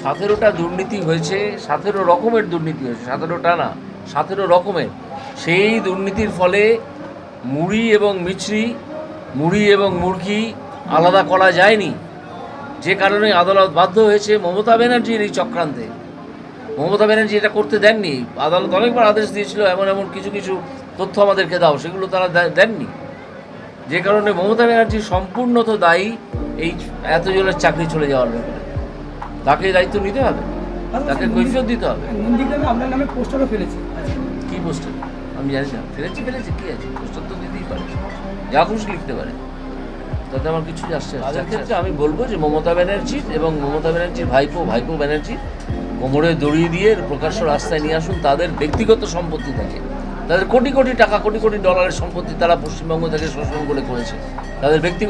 17টা দুর্নীতি হয়েছে, 17 রকমের দুর্নীতি হয়েছে, 17টা না, 17 রকমের। সেই দুর্নীতির ফলে মুড়ি এবং মিছরি, মুড়ি এবং মুরগি আলাদা করা যায়নি, যে কারণে আদালত বাধ্য হয়েছে মমতা ব্যানার্জির এই চক্রান্তে। মমতা ব্যানার্জি এটা করতে দেননি। আদালত অনেকবার আদেশ দিয়েছিল এমন এমন কিছু কিছু তথ্য আমাদেরকে দাও, সেগুলো তারা দেননি, যে কারণে মমতা ব্যানার্জি সম্পূর্ণ তো দায়ী এই এতজনের চাকরি চলে যাওয়ার ব্যাপারে। তাকে দায়িত্ব নিতে হবে, তাকে কৈফিয়ত দিতে হবে। নন্দীগ্রামে আপনার নামে পোস্টারও ফেলেছে। কী পোস্টার আমি জানি না, ফেলেছে কী আছে, পোস্টার তো দিতেই পারে, যা খুশি লিখতে পারে, তাতে আমার কিছু আসছে। তাদের ক্ষেত্রে আমি বলবো যে মমতা ব্যানার্জির এবং মমতা ব্যানার্জির ভাইপো ব্যানার্জি কোমরে দড়িয়ে দিয়ে প্রকাশ্য রাস্তায় নিয়ে আসুন। তাদের ব্যক্তিগত সম্পত্তি থাকে, তাদের কোটি কোটি টাকা, কোটি কোটি ডলারের সম্পত্তি তারা পশ্চিমবঙ্গ থেকে শোষণ করে করেছে। তাদের ব্যক্তিগত